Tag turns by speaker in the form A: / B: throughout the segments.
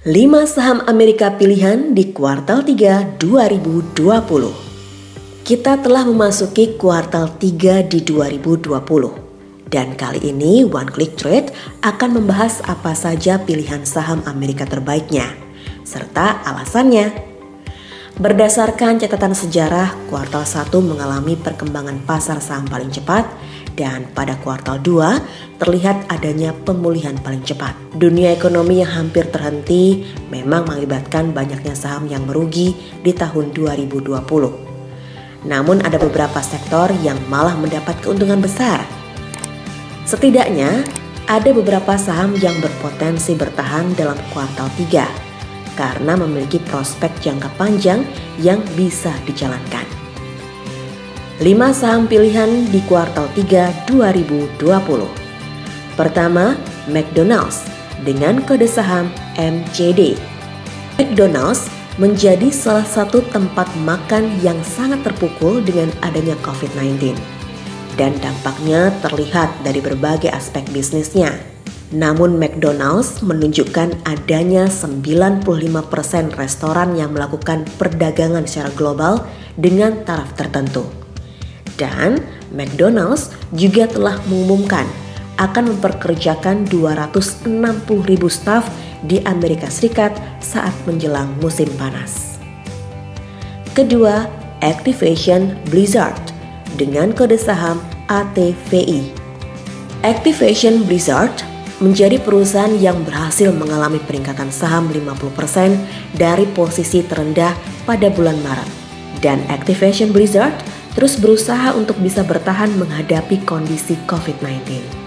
A: 5 saham Amerika pilihan di kuartal 3 2020. Kita telah memasuki kuartal 3 di 2020. Dan kali ini One Click Trade akan membahas apa saja pilihan saham Amerika terbaiknya, serta alasannya. Berdasarkan catatan sejarah, kuartal 1 mengalami perkembangan pasar saham paling cepat dan pada kuartal 2 terlihat adanya pemulihan paling cepat. Dunia ekonomi yang hampir terhenti memang mengakibatkan banyaknya saham yang merugi di tahun 2020. Namun ada beberapa sektor yang malah mendapat keuntungan besar. Setidaknya ada beberapa saham yang berpotensi bertahan dalam kuartal 3 karena memiliki prospek jangka panjang yang bisa dijalankan. 5 saham pilihan di kuartal 3 2020. Pertama, McDonald's dengan kode saham MCD. McDonald's menjadi salah satu tempat makan yang sangat terpukul dengan adanya COVID-19. Dan dampaknya terlihat dari berbagai aspek bisnisnya. Namun McDonald's menunjukkan adanya 95% restoran yang melakukan perdagangan secara global dengan taraf tertentu. Dan McDonald's juga telah mengumumkan akan memperkerjakan 260.000 staf di Amerika Serikat saat menjelang musim panas. Kedua, Activision Blizzard dengan kode saham ATVI. Activision Blizzard menjadi perusahaan yang berhasil mengalami peningkatan saham 50% dari posisi terendah pada bulan Maret. Dan Activision Blizzard terus berusaha untuk bisa bertahan menghadapi kondisi COVID-19.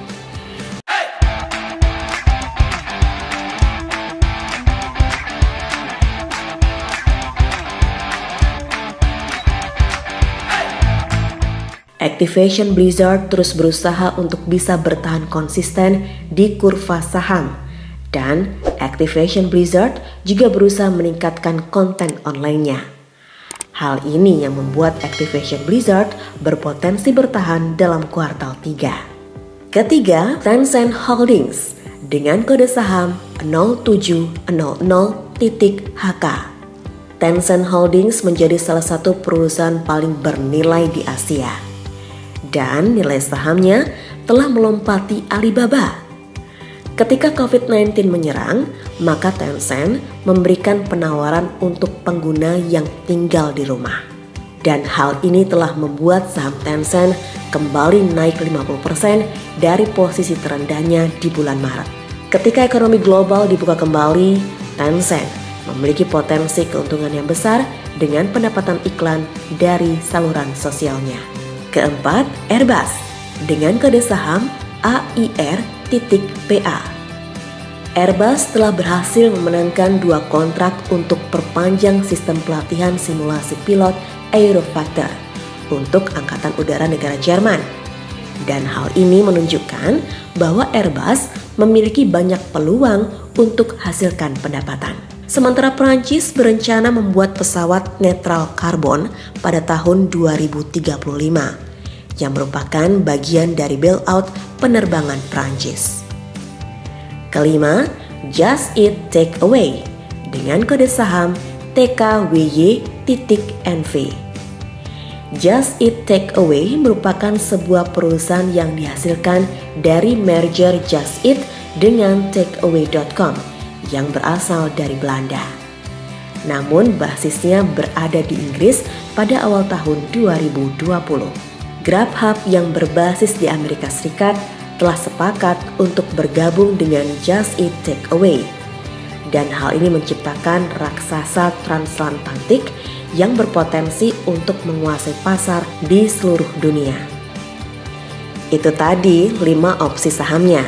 A: Activision Blizzard terus berusaha untuk bisa bertahan konsisten di kurva saham. Dan Activision Blizzard juga berusaha meningkatkan konten online-nya. Hal ini yang membuat Activision Blizzard berpotensi bertahan dalam kuartal 3. Ketiga, Tencent Holdings dengan kode saham 0700.HK. Tencent Holdings menjadi salah satu perusahaan paling bernilai di Asia. Dan nilai sahamnya telah melompati Alibaba. Ketika COVID-19 menyerang, maka Tencent memberikan penawaran untuk pengguna yang tinggal di rumah. Dan hal ini telah membuat saham Tencent kembali naik 50% dari posisi terendahnya di bulan Maret. Ketika ekonomi global dibuka kembali, Tencent memiliki potensi keuntungan yang besar dengan pendapatan iklan dari saluran sosialnya. Keempat, Airbus dengan kode saham AIR.PA. Airbus telah berhasil memenangkan 2 kontrak untuk perpanjang sistem pelatihan simulasi pilot Aerofighter untuk Angkatan Udara negara Jerman. Dan hal ini menunjukkan bahwa Airbus memiliki banyak peluang untuk hasilkan pendapatan. Sementara Prancis berencana membuat pesawat netral karbon pada tahun 2035 yang merupakan bagian dari bailout penerbangan Prancis. Kelima, Just Eat Takeaway dengan kode saham TKWY.NV. Just Eat Takeaway merupakan sebuah perusahaan yang dihasilkan dari merger Just Eat dengan Takeaway.com yang berasal dari Belanda. Namun basisnya berada di Inggris pada awal tahun 2020. GrabHub yang berbasis di Amerika Serikat telah sepakat untuk bergabung dengan Just Eat Takeaway. Dan hal ini menciptakan raksasa transatlantik yang berpotensi untuk menguasai pasar di seluruh dunia. Itu tadi 5 opsi sahamnya.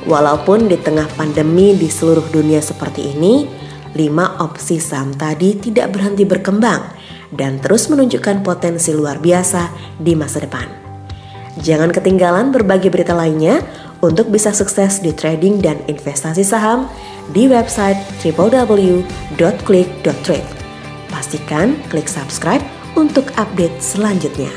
A: Walaupun di tengah pandemi di seluruh dunia seperti ini, 5 opsi saham tadi tidak berhenti berkembang dan terus menunjukkan potensi luar biasa di masa depan. Jangan ketinggalan berbagai berita lainnya untuk bisa sukses di trading dan investasi saham di website www.click.trade. Pastikan klik subscribe untuk update selanjutnya.